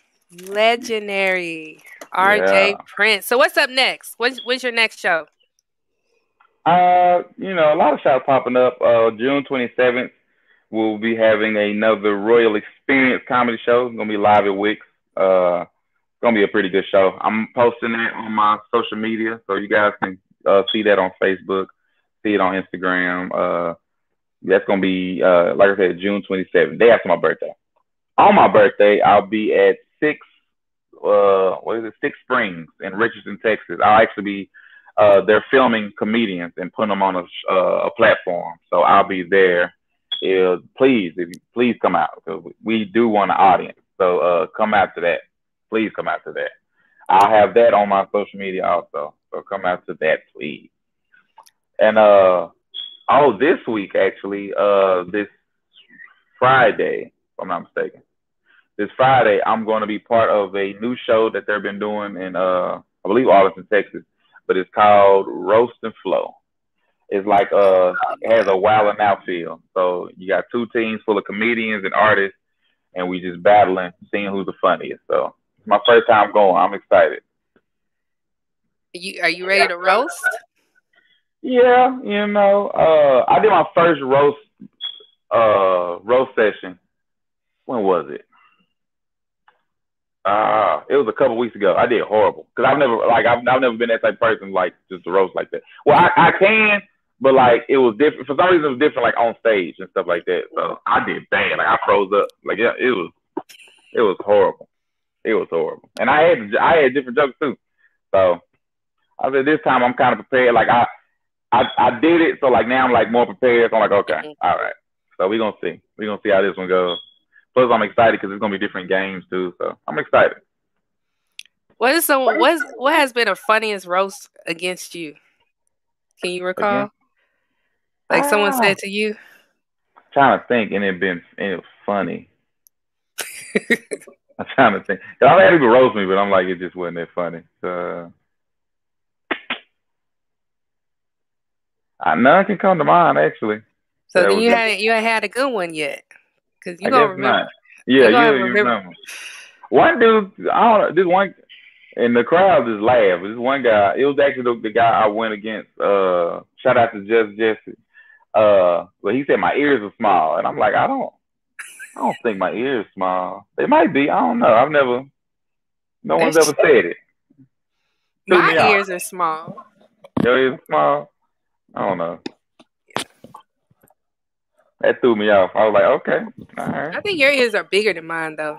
R.J. Prince. So what's up next? When's your next show? A lot of shows popping up. June 27th, we'll be having another Royal Experience comedy show. It's gonna be live at Wix. gonna be a pretty good show. I'm posting that on my social media, so you guys can see that on Facebook, see it on Instagram. That's gonna be like I said, June 27th, day after my birthday. On my birthday, I'll be at what is it, Six Springs in Richardson, Texas. I'll actually be they're filming comedians and putting them on a platform. So I'll be there. Please come out because we do want an audience. So come out to that. Please come out to that. I'll have that on my social media also. So come out to that, please. And this week actually, this Friday, if I'm not mistaken. This Friday, I'm going to be part of a new show that they've been doing in, I believe, Arlington, Texas, but it's called Roast and Flow. It's like it has a wild and out feel. So you got two teams full of comedians and artists, and we just battling, seeing who's the funniest. So it's my first time going. I'm excited. Are you ready to roast? Yeah, I did my first roast session. When was it? It was a couple weeks ago. I did horrible because I've never been that type of person like just to roast like that. Well, I can, but like it was different for some reason. It was different like on stage and stuff like that. So I did bad. Like I froze up. Like yeah, it was horrible. It was horrible. And I had different jokes too. So I said this time I'm kind of prepared. Like I did it. So like now I'm like more prepared. So I'm like okay, all right. So we're gonna see. We're gonna see how this one goes. Plus, I'm excited because it's gonna be different games too, so I'm excited. What has been the funniest roast against you? Can you recall? Again? Like someone said to you? I'm trying to think, and it was funny. I'm trying to think. Cause I've had people roast me, but I'm like, it just wasn't that funny. So, none can come to mind actually. So then you ain't had a good one yet. Cause you gonna remember. Not. Yeah, you remember. One dude, I don't know, this one, and the crowd just laughed. This one guy, it was actually the guy I went against. Shout out to Just Jesse. But he said my ears are small, and I'm like, I don't think my ears small. They might be. I don't know. No one's ever said it. My ears are small. Your ears are small? I don't know. That threw me off. I was like, okay, all right. I think your ears are bigger than mine, though.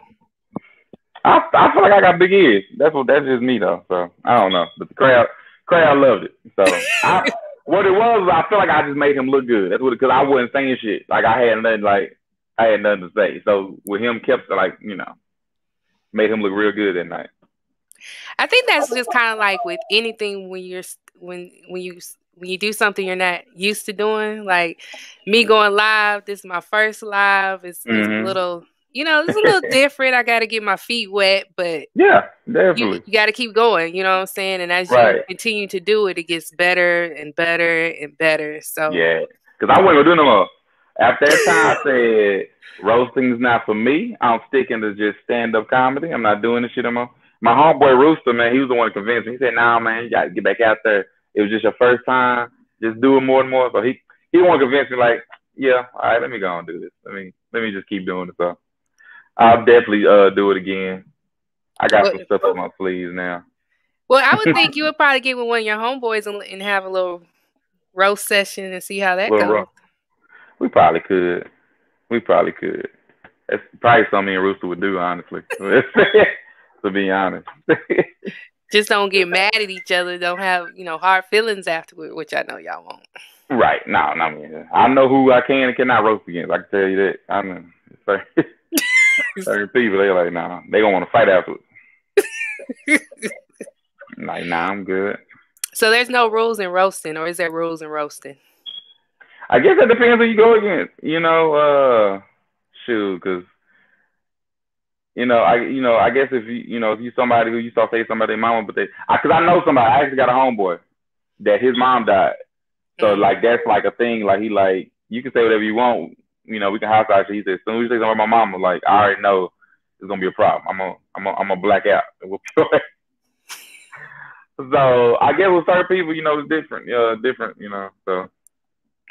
I feel like I got big ears. That's just me, though. So I don't know, but the crowd loved it. So what it was, I feel like I just made him look good. That's what, because I wasn't saying shit. Like I had nothing to say. So with him, kept like made him look real good that night. I think that's just kind of like with anything when you do something you're not used to doing. Like me going live, this is my first live. It's a little, it's a little different. I got to get my feet wet, but yeah, definitely. You got to keep going. You know what I'm saying? And as you continue to do it, it gets better and better and better. So yeah, because I wasn't gonna do no more. After that time, I said roasting's not for me. I'm sticking to just stand-up comedy. I'm not doing this shit anymore. My homeboy Rooster, man, he was the one to convince me. He said, "Nah, man, you got to get back out there. It was just your first time. Just do it more and more." So he want to convince me, like, yeah, all right, let me go and do this. Let me just keep doing it. So I'll definitely do it again. I got some stuff up my sleeves now. Well, I would think you would probably get with one of your homeboys and have a little roast session and see how that goes. We probably could. That's probably something me and Rooster would do, honestly. To be honest. Just don't get mad at each other. Don't have, hard feelings afterward, which I know y'all won't. Right. No, I know who I can and cannot roast against. I can tell you that. I mean, certain people, they're like, nah, they don't want to fight afterwards. Like, nah, I'm good. So there's no rules in roasting, or is there rules in roasting? I guess that depends who you go against. Shoot, because I guess if you somebody who you saw say somebody mama, but because I know somebody, I actually got a homeboy that his mom died, so like that's like a thing. Like you can say whatever you want, we can house out. He said, as soon as you say something about my mama, like I already know it's gonna be a problem. I'm a black out. So I guess with certain people, it's different. So.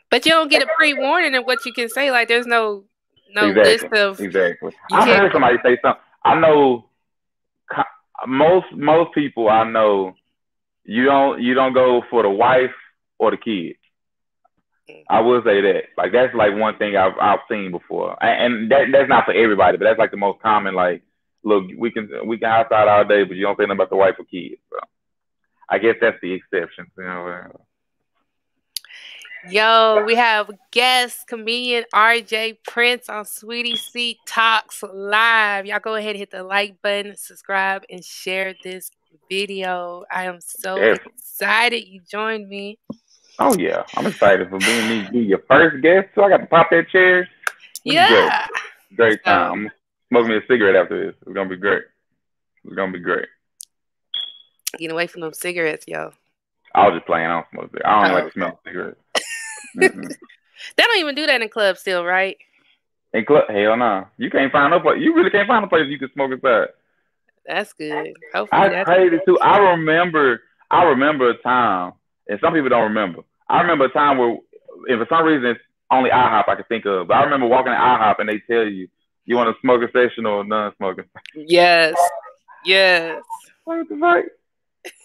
But you don't get a pre-warning of what you can say. Like there's no list of. Exactly. I heard somebody say something. I know most people I know, you don't go for the wife or the kids. I will say that. Like that's like one thing I've seen before, and that's not for everybody, but that's like the most common. Like, look, we can outside all day, but you don't say nothing about the wife or kids. So I guess that's the exception. You know. Yo, we have guest comedian RJ Prince on Sweetie C Talks Live. Y'all go ahead and hit the like button, subscribe, and share this video. I am so excited you joined me. Oh yeah, I'm excited for being your first guest. So I got to pop that chair. Yeah, great time. I'm smoking me a cigarette after this. It's gonna be great. Get away from them cigarettes, yo. I was just playing. I don't smoke cigarettes. I don't like to smell cigarettes. They don't even do that in clubs still, right? In club, hell no. You can't find no place. You really can't find a place you can smoke inside. That's good. Hopefully I crazy too. I remember a time, and some people don't remember. I remember a time where, and for some reason, it's only IHOP I can think of. But I remember walking to IHOP and they tell you want a smoking session or a non-smoking. Yes. What the fuck?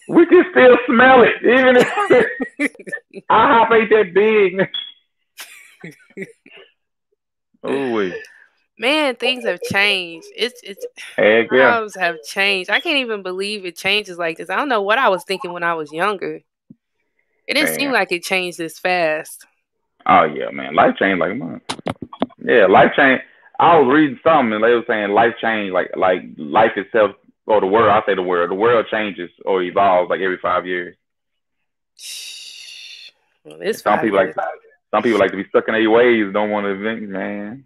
We can still smell it, even if IHOP ain't that big. Oh wait. Man, things have changed. Times have changed. I can't even believe it changes like this. I don't know what I was thinking when I was younger. It didn't seem like it changed this fast. Oh yeah, man. Life changed like a month. Yeah, life changed. I was reading something and they were saying life changed like life itself, or the world. I say the world. The world changes or evolves like every 5 years. Well, it's some people like to be stuck in their ways. Don't want to invent, man.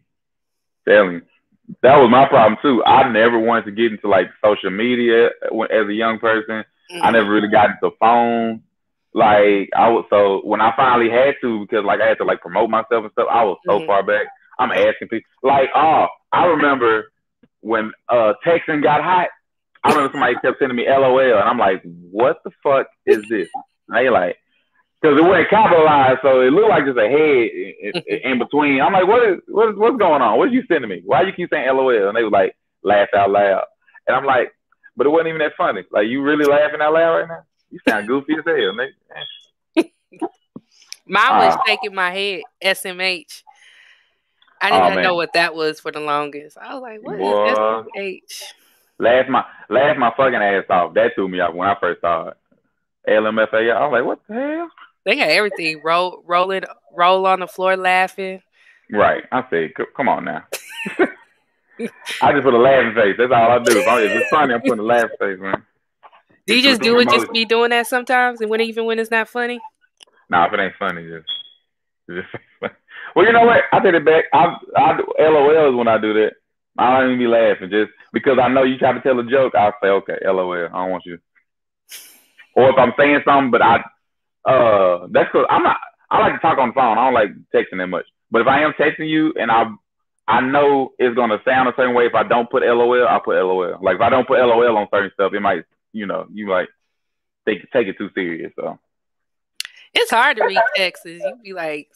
Telling you. That was my problem too. I never wanted to get into like social media as a young person. I never really got into phone. Like so when I finally had to, because like I had to like promote myself and stuff, I was so far back. I'm asking people like, I remember when texting got hot. I remember somebody kept sending me LOL, and I'm like, what the fuck is this? And they like, because it wasn't capitalized, so it looked like just a head in between. I'm like, what's going on? What are you sending me? Why you keep saying LOL? And they was like, laugh out loud. And I'm like, but it wasn't even that funny. Like, you really laughing out loud right now? You sound goofy as hell, nigga. Mine was shaking my head, SMH. I did not know what that was for the longest. I was like, what is SMH? Laugh my fucking ass off. That threw me off when I first saw it. LMFA. I was like, what the hell? They got everything. Roll on the floor laughing. Right. I said, come on now. I just put a laughing face. That's all I do. If it's funny, I'm putting a laughing face, man. Do you just do it? Just be doing that sometimes, and even when it's not funny? Nah, if it ain't funny, just well, you know what? I take it back. I LOL is when I do that. I don't even be laughing, just because I know you try to tell a joke. I'll say, okay, LOL. I don't want you. Or if I'm saying something, but that's because I like to talk on the phone. I don't like texting that much. But if I am texting you and I know it's gonna sound a certain way if I don't put LOL, I'll put LOL. Like if I don't put LOL on certain stuff, it might, you might take it too serious. So it's hard to read texts. You be like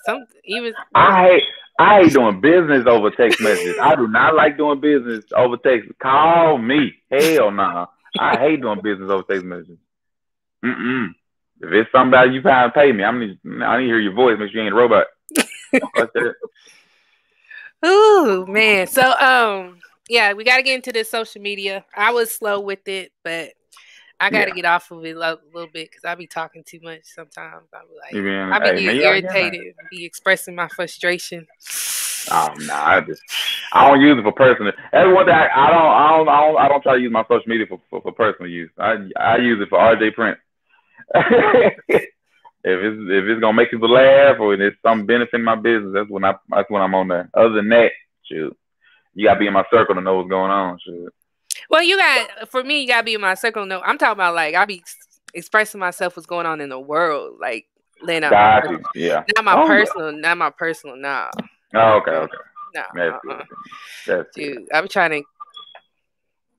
I hate doing business over text messages. I do not like doing business over text. Call me. Hell no. Nah. I hate doing business over text messages. If it's somebody you trying to pay me, I need to hear your voice. Make sure you ain't a robot. Ooh, man. So yeah, we got to get into this social media. I was slow with it, but I got to get off of it a little bit because I be talking too much sometimes. I be getting irritated, be expressing my frustration. Oh no, I don't use it for personal. That's one thing I don't try to use my social media for personal use. I use it for RJ Prince. if it's gonna make people laugh or it's some benefit in my business, that's when I'm on there. Other than that, shoot, you gotta be in my circle to know what's going on. Shoot. Well, you gotta be in my circle. No, I'm talking about like I be expressing myself what's going on in the world, like laying out. Not my personal. No. Oh, okay. No. That's dude, I'm trying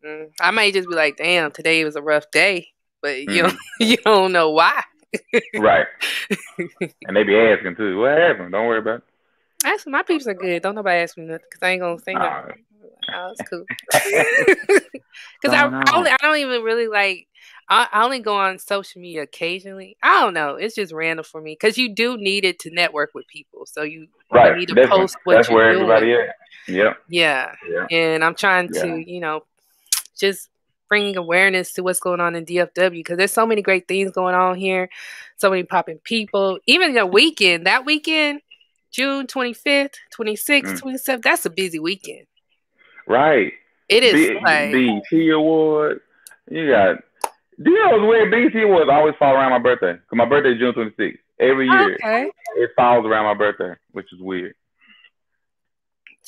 to. I might just be like, damn, today was a rough day, but you don't know why. Right. And they be asking too, what happened? Don't worry about it. Actually, my peeps are good. Don't nobody ask me nothing because I ain't gonna say nothing. Oh, it's cool. Because I don't even really like. I only go on social media occasionally. I don't know. It's just random for me because you do need it to network with people. So you need to definitely. post what That's you're where doing. everybody is. Yep. Yeah. And I'm trying to, just bring awareness to what's going on in DFW because there's so many great things going on here. So many popping people. Even the weekend, June 25th, 26th, 27th, that's a busy weekend. Right. It is BT Awards. You got. Do you know where BT Awards always fall around my birthday? Because my birthday is June 26th. Every year, it falls around my birthday, which is weird.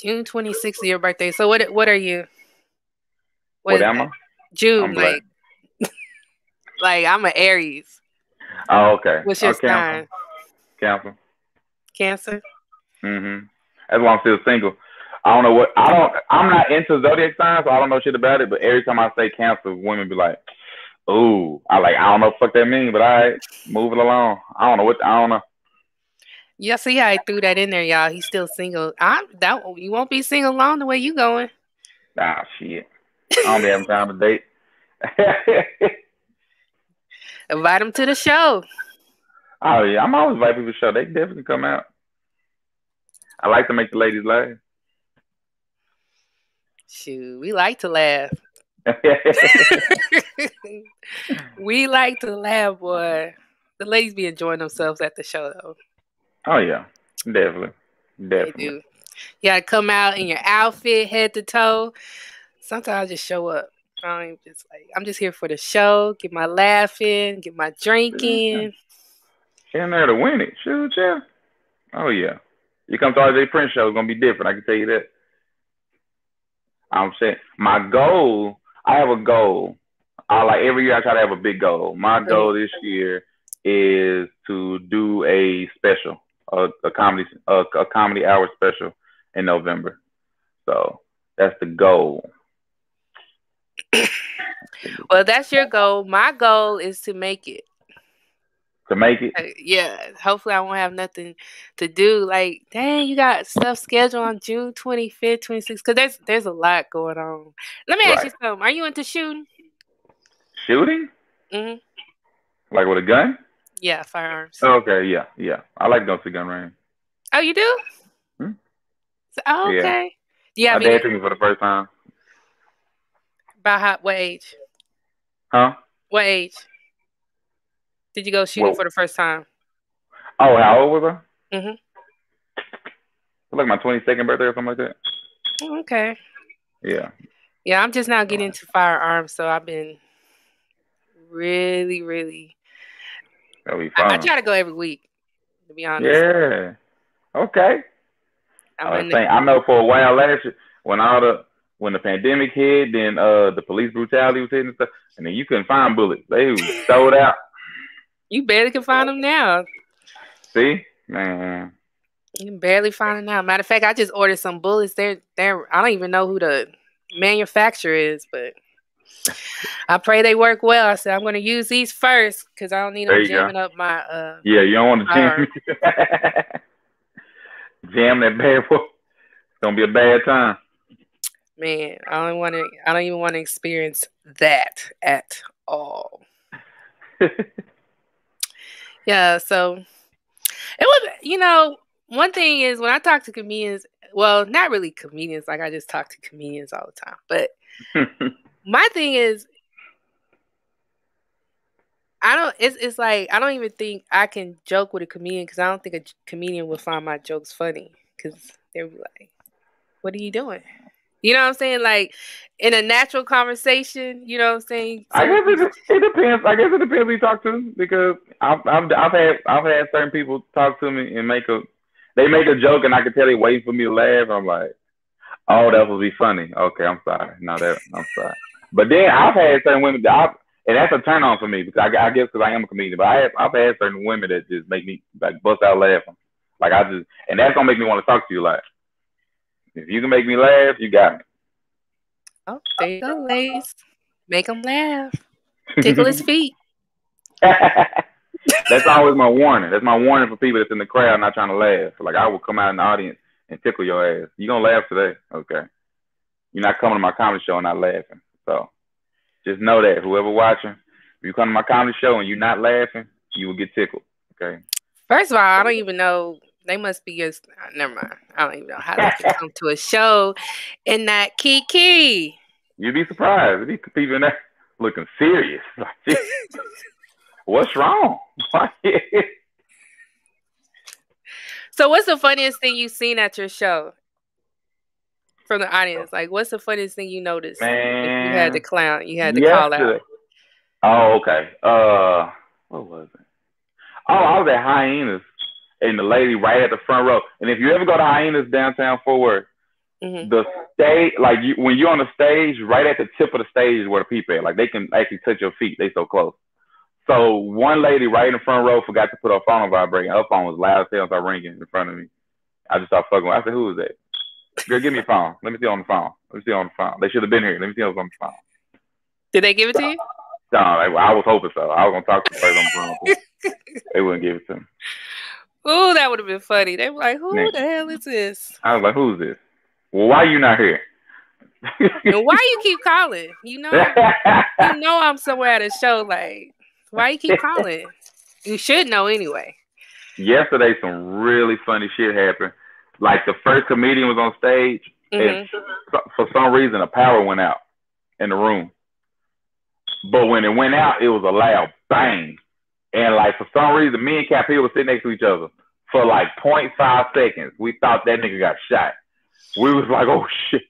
June 26th is your birthday. So what are you? What am I? June, like I'm an Aries. Oh, okay. What's your sign? Cancer. Cancer? Mm-hmm. That's why I'm still single. I don't know what I'm not into zodiac signs, so I don't know shit about it. But every time I say Cancer, women be like, "Ooh," I don't know what the fuck that means, but all right, move it along. I don't know. Yeah, see how I threw that in there, y'all. He's still single. You won't be single long the way you going. Ah, shit. I don't be having time to date. Invite them to the show. Oh yeah, I'm always inviting people to the show. They definitely come out. I like to make the ladies laugh. Shoot, we like to laugh. We like to laugh, boy. The ladies be enjoying themselves at the show, though. Oh yeah, definitely. They do. You gotta come out in your outfit, head to toe. Sometimes I just show up. I'm just here for the show, get my laugh in, get my drink in. In there to win it. Shoot, yeah. Oh yeah. You come to RJ Prince show, it's gonna be different. I can tell you that. I'm saying my goal. I have a goal. Every year I try to have a big goal. My goal this year is to do a special, a comedy hour special in November. So that's the goal. Well, that's your goal. My goal is to make it. To make it? Yeah. Hopefully I won't have nothing to do. Like, dang, you got stuff scheduled on June 25th, 26th. Because there's a lot going on. Let me ask you something. Are you into shooting? Shooting? Mm-hmm. Like with a gun? Yeah, firearms. Okay, yeah. I like going to the gun range. Oh, you do? Hmm? Oh, okay. Yeah. My dad took me for the first time. About what age? Huh? What age did you go shooting for the first time? Oh, how old was I? Mm-hmm. Like my 22nd birthday or something like that. Okay. Yeah. Yeah, I'm just now getting into firearms, so I've been really, really. That'll be fun. I try to go every week, to be honest. Yeah. Okay. I know for a while last year when the pandemic hit, then the police brutality was hitting and stuff, and then you couldn't find bullets. They were sold out. You barely can find them now. See, man. You can barely find them now. Matter of fact, I just ordered some bullets. They're I don't even know who the manufacturer is, but I pray they work well. I said I'm going to use these first because I don't need them jamming up my. Yeah, you don't want to jam. Jam that bad boy. It's gonna be a bad time. Man, I don't even want to experience that at all. Yeah, so it was, one thing is when I talk to comedians, well, not really comedians, like I just talk to comedians all the time, but my thing is, it's like, I don't even think I can joke with a comedian because I don't think a comedian would find my jokes funny because they'll be like, what are you doing? You know what I'm saying? Like in a natural conversation, you know what I'm saying? I guess it depends. I guess it depends who you talk to because I've had certain people talk to me and make a joke and I can tell they waiting for me to laugh. I'm like, oh, that would be funny. Okay, I'm sorry. I'm sorry. But then I've had certain women and that's a turn on for me because I guess because I am a comedian. But I've had certain women that just make me like bust out laughing. Like and that's gonna make me want to talk to you. Like, if you can make me laugh, you got me. Oh, there you go, ladies. Make them laugh. Tickle his feet. That's always my warning. That's my warning for people that's in the crowd not trying to laugh. Like, I will come out in the audience and tickle your ass. You gonna laugh today, okay? You're not coming to my comedy show and not laughing. So just know that whoever watching, if you come to my comedy show and you're not laughing, you will get tickled. Okay. First of all, I don't even know. They must be just never mind. I don't even know how they can come to a show and not kiki. You'd be surprised. These people in there looking serious. What's wrong? So what's the funniest thing you've seen at your show? From the audience, like, what's the funniest thing you noticed? Man, if you had to clown, you had to call out. Oh, okay. What was it? Oh, I was at Hyenas, and the lady right at the front row. And if you ever go to Hyenas downtown Fort Worth, the stage, like when you're on the stage, right at the tip of the stage is where the people are. Like, they can actually touch your feet. They so close. So one lady right in the front row forgot to put her phone on vibrating. Her phone was loud as hell, started ringing in front of me. I just started fucking with her. I said, "Who is that? Girl, give me your phone. Let me see on the phone. Let me see on the phone. They should have been here. Let me see what's on the phone." Did they give it to you? No, I was hoping so. I was gonna talk to the person on the phone. They wouldn't give it to me. Ooh, that would have been funny. They were like, "Who the hell is this?" I was like, "Who's this? Well, why are you not here?" And why you keep calling? You know I'm somewhere at a show. Like, why you keep calling? You should know anyway. Yesterday, some really funny shit happened. Like, the first comedian was on stage, and for some reason, the power went out in the room. But when it went out, it was a loud bang. And, like, for some reason, me and Capil were sitting next to each other for, like, 0.5 seconds. We thought that nigga got shot. We was like, "Oh, shit."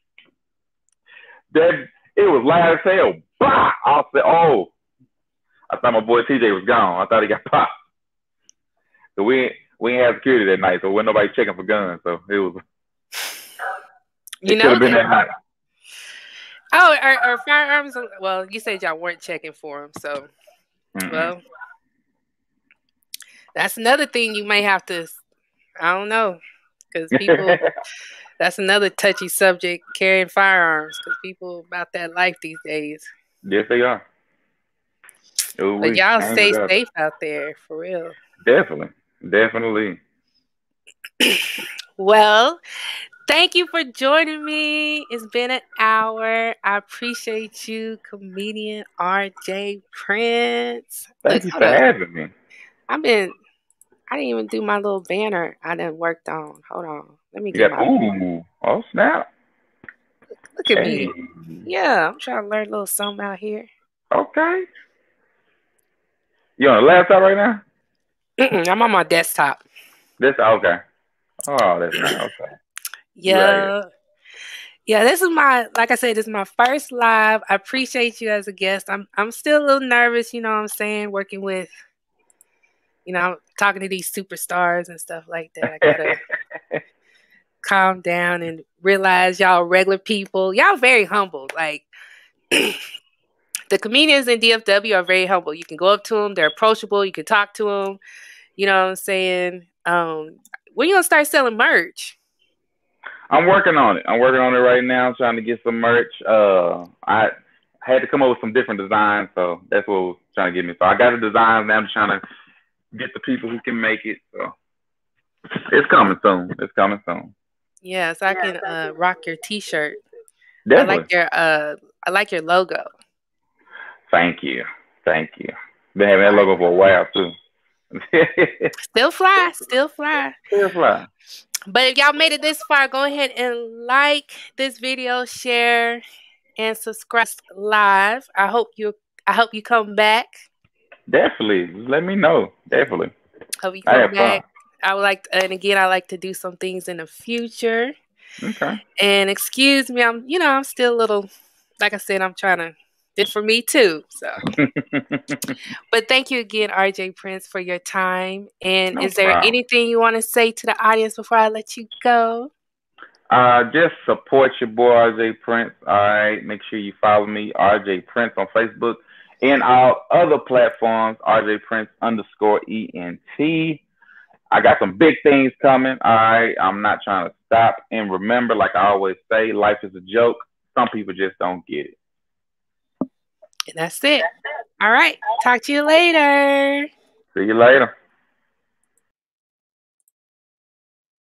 Then it was loud as hell. Bah! I said, "Oh." I thought my boy TJ was gone. I thought he got popped. So we ain't have security that night, so wasn't nobody checking for guns. So it was. It could have been that night. Oh, are firearms? Well, you said y'all weren't checking for them, so well, that's another thing you may have to. I don't know, because people. That's another touchy subject, carrying firearms, because people about that life these days. Yes, they are. But y'all stay safe out there, for real. Definitely. Well, thank you for joining me. It's been an hour. I appreciate you, comedian RJ Prince. Thank you for having me. I didn't even do my little banner I done worked on. Hold on. Let me get my... Ooh. Oh, snap. Look at me. Yeah, I'm trying to learn a little something out here. Okay. You on a laptop right now? I'm on my desktop. Okay. Oh, that's nice. Okay. Yeah. Yeah, this is like I said, this is my first live. I appreciate you as a guest. I'm still a little nervous, you know what I'm saying, working with, I'm talking to these superstars and stuff like that. I gotta calm down and realize y'all regular people. Y'all very humble. Like, the comedians in DFW are very humble. You can go up to them. They're approachable. You can talk to them. You know what I'm saying? When you gonna start selling merch? I'm working on it. I'm working on it right now. I'm trying to get some merch. I had to come up with some different designs, so that's what was trying to get me. So I got the designs now. I'm just trying to get the people who can make it. So it's coming soon. Yeah, so I can rock your T-shirt. Definitely. I like your logo. Thank you. Been having that logo for a while too. Still fly. But if y'all made it this far, go ahead and like this video, share, and subscribe live. I hope you come back. Definitely. Just let me know. Definitely. Hope you come back. I like to do some things in the future. Okay. And excuse me, I'm still a little, like I said, I'm trying to. Did for me too. So, but thank you again, RJ Prince, for your time. And is there anything you want to say to the audience before I let you go? Just support your boy RJ Prince. All right, make sure you follow me, RJ Prince, on Facebook and all other platforms, RJ Prince _ENT. I got some big things coming. All right, I'm not trying to stop. And remember, like I always say, life is a joke. Some people just don't get it. And that's it. All right. Talk to you later. See you later.